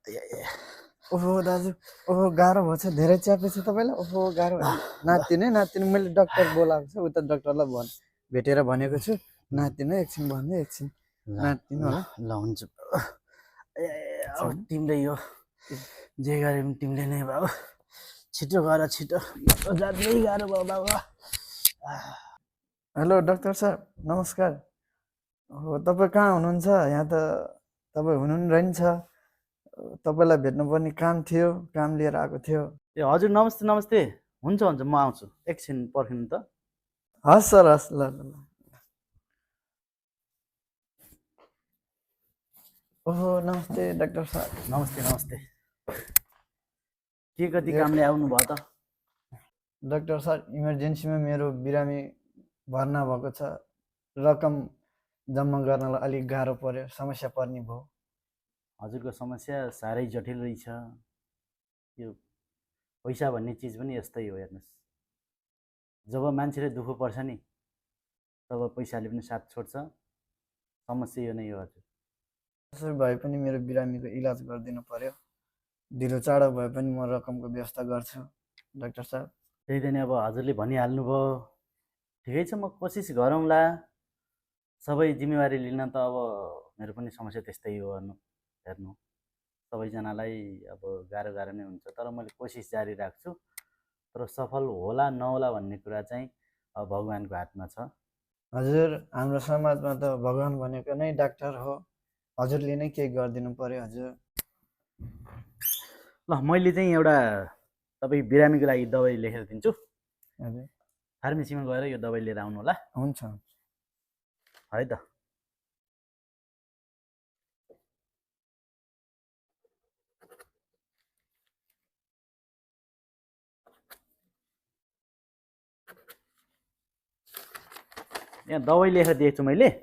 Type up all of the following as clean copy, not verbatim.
ओहो दाजु, ओहो गाह्रो भएछ, धेरै च्यापेछ तपाईँलाई? ओहो गाह्रो नातिनु मैले डक्टर बोलाएको छु, उता डक्टरलाई भेटेर भनेको छु, नातिनु एकछिन भन्नु, एकछिन नातिनु होला। ल हुन्छ। तिमीले यो जे गरे पनि तिमीले नै बाबु, छिटो गर छिटो, जाँदै गाह्रो भयो बाबु। हेलो डाक्टर साहब, नमस्कार। हो तपाईँ कहाँ हुनुहुन्छ? यहाँ त तपाईँ हुनुहुन्न रहेछ। तपाईँलाई भेट्नुपर्ने काम थियो, काम लिएर आएको थियो। ए हजुर नमस्ते नमस्ते, हुन्छ हुन्छ म आउँछु, एकछिन पर्खिनु त। हस् सर, हस्, ल ल ल। ओहो नमस्ते डाक्टर साहब। नमस्ते नमस्ते, के कति कामले आउनु भयो त? डाक्टर साहब, इमर्जेन्सीमा मेरो बिरामी भर्ना भएको छ, रकम जम्मा गर्नलाई अलिक गाह्रो पर्यो, समस्या पर्ने भयो। हजुरको समस्या साह्रै जटिल रहेछ। यो पैसा भन्ने चिज पनि यस्तै हो, हेर्नुहोस्, जब मान्छेले दुःख पर्छ नि तब पैसाले पनि साथ छोड्छ। समस्या यो नै हो हजुर। त्यसै भए पनि मेरो बिरामीको इलाज गरिदिनु पर्यो, ढिलो चाँडो भए पनि म रकमको व्यवस्था गर्छु डाक्टर साहब। त्यही त नि, अब हजुरले भनिहाल्नुभयो, ठिकै छ, म कोसिस गरौँला। सबै जिम्मेवारी लिन त अब मेरो पनि समस्या त्यस्तै हो, हेर्नु सबैजनालाई अब गाह्रो गाह्रो नै हुन्छ, तर मैले कोसिस जारी राख्छु। तर सफल होला नहोला भन्ने कुरा चाहिँ अब भगवान्को हातमा छ। हजुर, हाम्रो समाजमा त भगवान भनेको नै डाक्टर हो, हजुरले नै केही गरिदिनु पर्यो हजुर। ल मैले चाहिँ एउटा तपाईँ बिरामीको लागि दबाई लेखेर दिन्छु, हजुर फार्मेसीमा गएर यो दबाई लिएर आउनु होला। हुन्छ है त। यहाँ दबाई लेखेर दिएको छु मैले,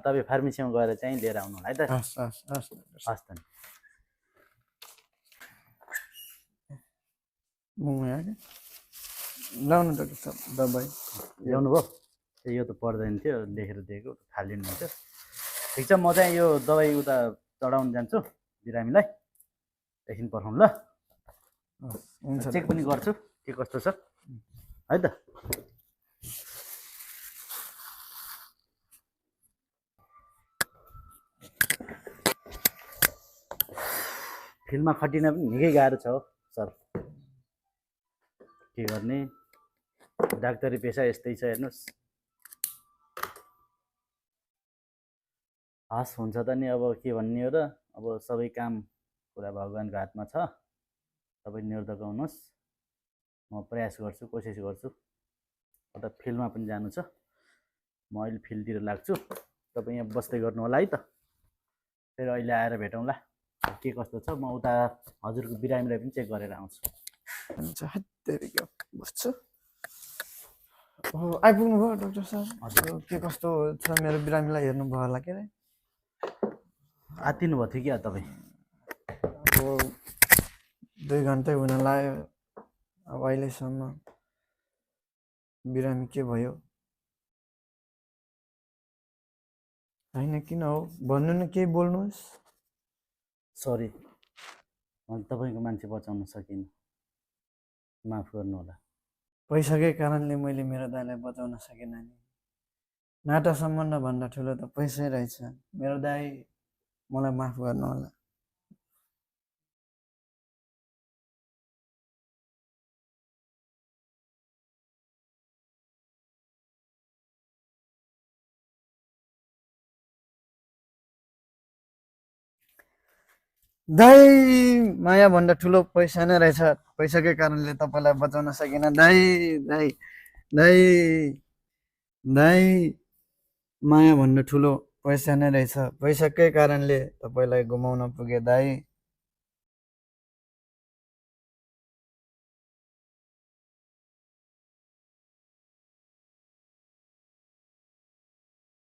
तपाईँ फार्मेसीमा गएर चाहिँ लिएर आउनु होला है त। हस् हस् हस् हस् त। ल्याउनु डाक्टर साहब दबाई ल्याउनु भयो? यो त पर्दैन थियो, लेखेर दिएको फालिदिनु हुन्छ। ठिक छ, म चाहिँ यो दबाई उता चढाउनु जान्छु बिरामीलाई, एकछिन पर्खाउँ ल। हुन्छ, चेक पनि गर्छु के कस्तो छ है त। फिल्डमा खटिन पनि निकै गाह्रो छ सर, के गर्ने, डाक्टरी पेसा यस्तै छ हेर्नुहोस्। हस् हुन्छ त नि, अब के भन्ने हो र, अब सबै काम पुरा भगवान्को हातमा छ। तपाईँ निर्धक हुनुहोस्, म प्रयास गर्छु, कोसिस गर्छु। उता फिल्डमा पनि जानु छ, म अहिले फिल्डतिर लाग्छु, तपाईँ यहाँ बस्दै गर्नु होला है त। फेरि अहिले आएर भेटौँला, के कस्तो छ। म उता हजुरको बिरामीलाई पनि चेक गरेर आउँछु। बस्छु। आइपुग्नु भयो डाक्टर साहब? हजुर, के कस्तो छ मेरो बिरामीलाई हेर्नु भयो होला के अरे? आत्तिनु भयो थियो क्या तपाईँ? अब 2 घन्टै हुन लाग्यो, अब अहिलेसम्म बिरामी के भयो? होइन किन हो भन्नु न, केही बोल्नुहोस्। सरी, मैले तपाईँको मान्छे बचाउन सकिनँ, माफ गर्नुहोला। पैसाकै कारणले मैले मेरो दाइलाई बचाउन सकेन नि। नाता सम्बन्ध भन्दा ठुलो त पैसै रहेछ। मेरो दाइ, मलाई माफ गर्नु होला। दाइ, माया भन्दा ठुलो पैसा नै रहेछ, पैसाकै कारणले तपाईँलाई बचाउन सकिनँ दाइ। दाइ दाइ दाइ, माया भन्दा ठुलो पैसा नै रहेछ, पैसाकै कारणले तपाईँलाई गुमाउन पुगे दाइ।